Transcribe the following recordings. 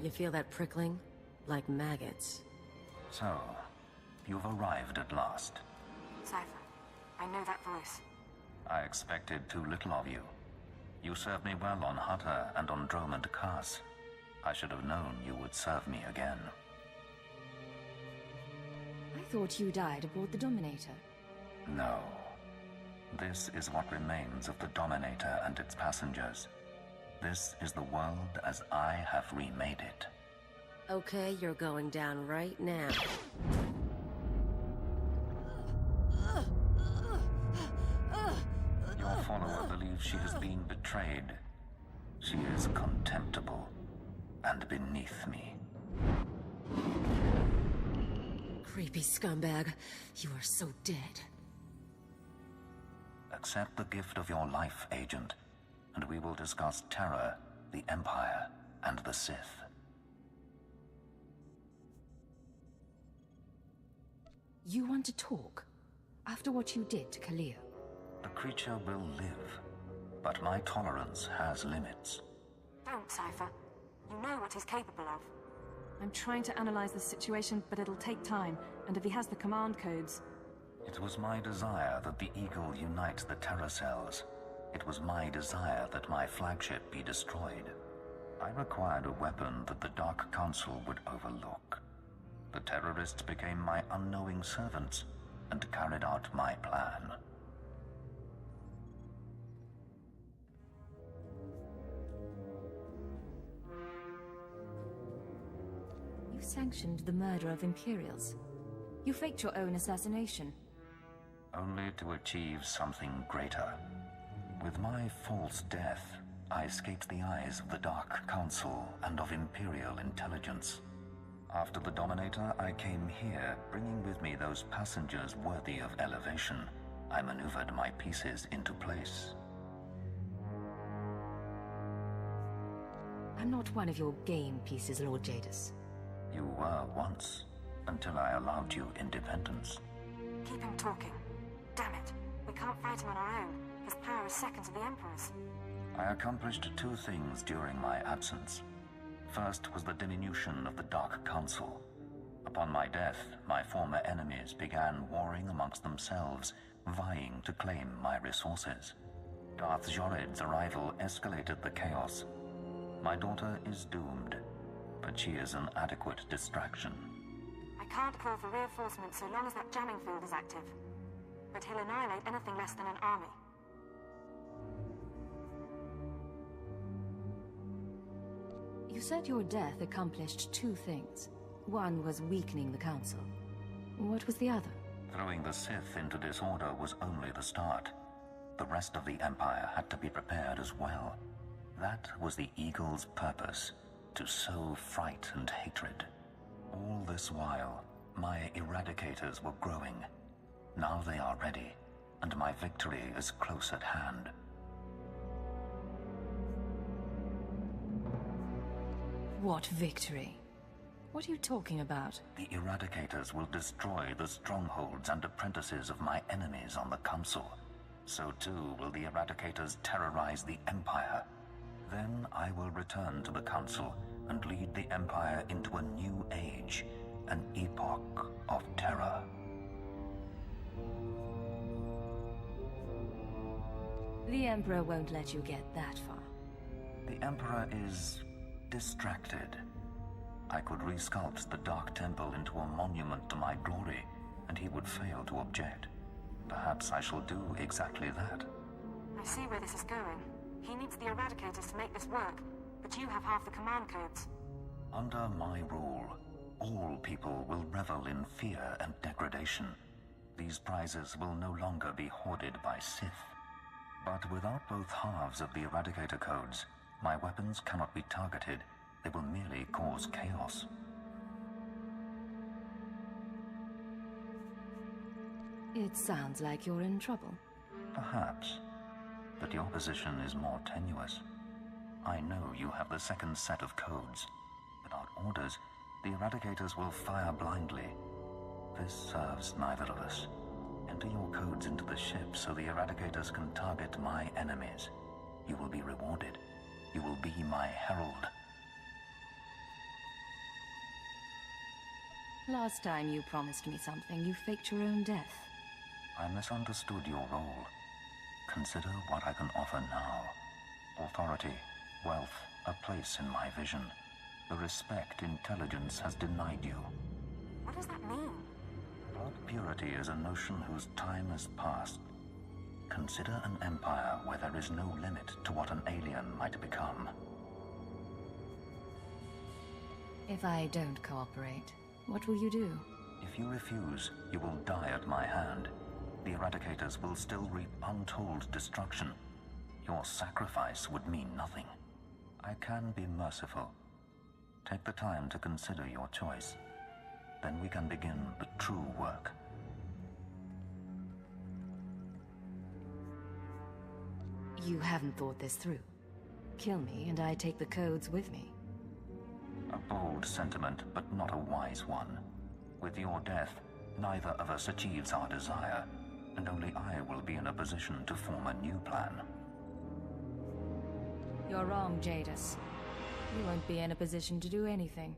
You feel that prickling? Like maggots. So, you've arrived at last. Cypher, I know that voice. I expected too little of you. You served me well on Hutter and on Dromund Kaas. I should have known you would serve me again. I thought you died aboard the Dominator. No. This is what remains of the Dominator and its passengers. This is the world as I have remade it. Okay, you're going down right now. Your follower believes she has been betrayed. She is contemptible and beneath me. Creepy scumbag. You are so dead. Accept the gift of your life, Agent, and we will discuss Terra, the Empire, and the Sith. You want to talk? After what you did to Khalil? The creature will live, but my tolerance has limits. Don't, Cypher. You know what he's capable of. I'm trying to analyze the situation, but it'll take time, and if he has the command codes... It was my desire that the Eagle unite the Terra cells. It was my desire that my flagship be destroyed. I required a weapon that the Dark Council would overlook. The terrorists became my unknowing servants and carried out my plan. You sanctioned the murder of Imperials. You faked your own assassination. Only to achieve something greater. With my false death, I escaped the eyes of the Dark Council and of Imperial intelligence. After the Dominator, I came here, bringing with me those passengers worthy of elevation. I maneuvered my pieces into place. I'm not one of your game pieces, Lord Jadis. You were once, until I allowed you independence. Keep him talking. Damn it. We can't fight him on our own. His power is second to the Emperor's. I accomplished two things during my absence. First was the diminution of the Dark Council. Upon my death, my former enemies began warring amongst themselves, vying to claim my resources. Darth Jored's arrival escalated the chaos. My daughter is doomed, but she is an adequate distraction. I can't call for reinforcements so long as that jamming field is active. But he'll annihilate anything less than an army. You said your death accomplished two things. One was weakening the Council. What was the other? Throwing the Sith into disorder was only the start. The rest of the Empire had to be prepared as well. That was the Eagle's purpose, to sow fright and hatred. All this while, my eradicators were growing. Now they are ready, and my victory is close at hand. What victory? What are you talking about? The eradicators will destroy the strongholds and apprentices of my enemies on the Council. So too will the eradicators terrorize the Empire. Then I will return to the Council and lead the Empire into a new age, an epoch of terror. The Emperor won't let you get that far. The Emperor is distracted. I could resculpt the Dark Temple into a monument to my glory, and he would fail to object. Perhaps I shall do exactly that. I see where this is going. He needs the Eradicators to make this work, but you have half the command codes. Under my rule, all people will revel in fear and degradation. These prizes will no longer be hoarded by Sith. But without both halves of the Eradicator codes, my weapons cannot be targeted. They will merely cause chaos. It sounds like you're in trouble. Perhaps. But your position is more tenuous. I know you have the second set of codes. Without orders, the Eradicators will fire blindly. This serves neither of us. Enter your codes into the ship so the Eradicators can target my enemies. You will be rewarded. You will be my herald. Last time you promised me something, you faked your own death. I misunderstood your role. Consider what I can offer now. Authority, wealth, a place in my vision. The respect intelligence has denied you. What does that mean? Blood purity is a notion whose time has passed. Consider an empire where there is no limit to what an alien might become. If I don't cooperate, what will you do? If you refuse, you will die at my hand. The Eradicators will still reap untold destruction. Your sacrifice would mean nothing. I can be merciful. Take the time to consider your choice. Then we can begin the true work. You haven't thought this through. Kill me, and I take the codes with me. A bold sentiment, but not a wise one. With your death, neither of us achieves our desire, and only I will be in a position to form a new plan. You're wrong, Jadis. You won't be in a position to do anything.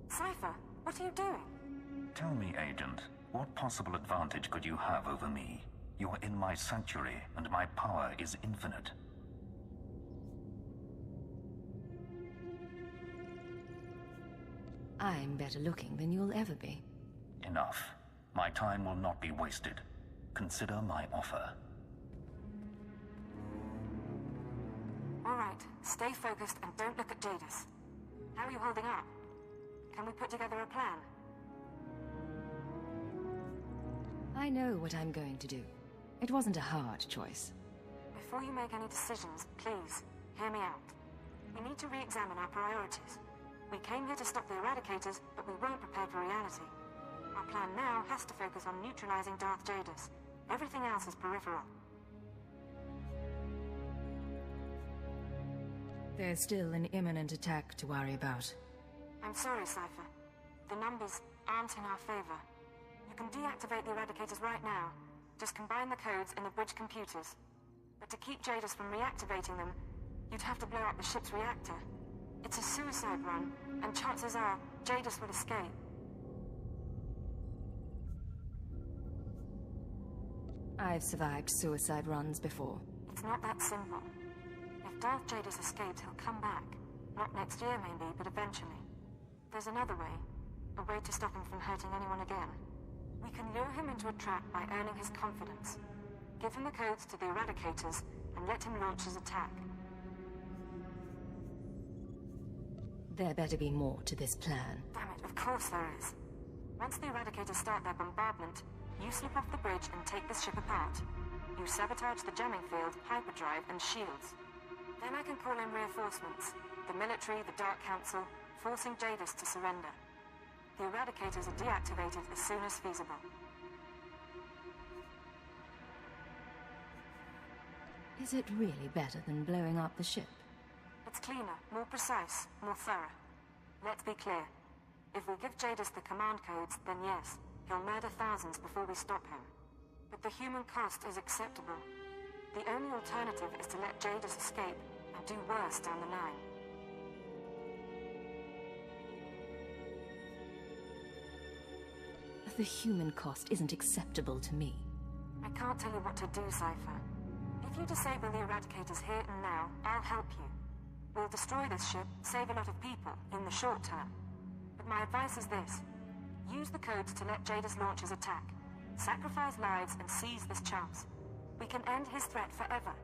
Cypher, what are you doing? Tell me, Agent, what possible advantage could you have over me? You're in my sanctuary, and my power is infinite. I'm better looking than you'll ever be. Enough. My time will not be wasted. Consider my offer. All right, stay focused and don't look at Jadis. How are you holding up? Can we put together a plan? I know what I'm going to do. It wasn't a hard choice. Before you make any decisions, please, hear me out. We need to re-examine our priorities. We came here to stop the Eradicators, but we weren't prepared for reality. Our plan now has to focus on neutralizing Darth Jadis. Everything else is peripheral. There's still an imminent attack to worry about. I'm sorry, Cypher. The numbers aren't in our favor. You can deactivate the Eradicators right now. Just combine the codes in the bridge computers. But to keep Jadis from reactivating them, you'd have to blow up the ship's reactor. It's a suicide run, and chances are Jadis will escape. I've survived suicide runs before. It's not that simple. If Darth Jadis escapes, he'll come back. Not next year, maybe, but eventually. There's another way. A way to stop him from hurting anyone again. We can lure him into a trap by earning his confidence. Give him the codes to the Eradicators, and let him launch his attack. There better be more to this plan. Damn it, of course there is. Once the Eradicators start their bombardment, you slip off the bridge and take this ship apart. You sabotage the jamming field, hyperdrive, and shields. Then I can call in reinforcements. The military, the Dark Council, forcing Jadis to surrender. The Eradicators are deactivated as soon as feasible. Is it really better than blowing up the ship? It's cleaner, more precise, more thorough. Let's be clear. If we give Jadis the command codes, then yes, he'll murder thousands before we stop him. But the human cost is acceptable. The only alternative is to let Jadis escape and do worse down the line. The human cost isn't acceptable to me. I can't tell you what to do, Cypher. If you disable the Eradicators here and now, I'll help you. We'll destroy this ship, save a lot of people, in the short term. But my advice is this. Use the codes to let Jadis launch his attack. Sacrifice lives and seize this chance. We can end his threat forever.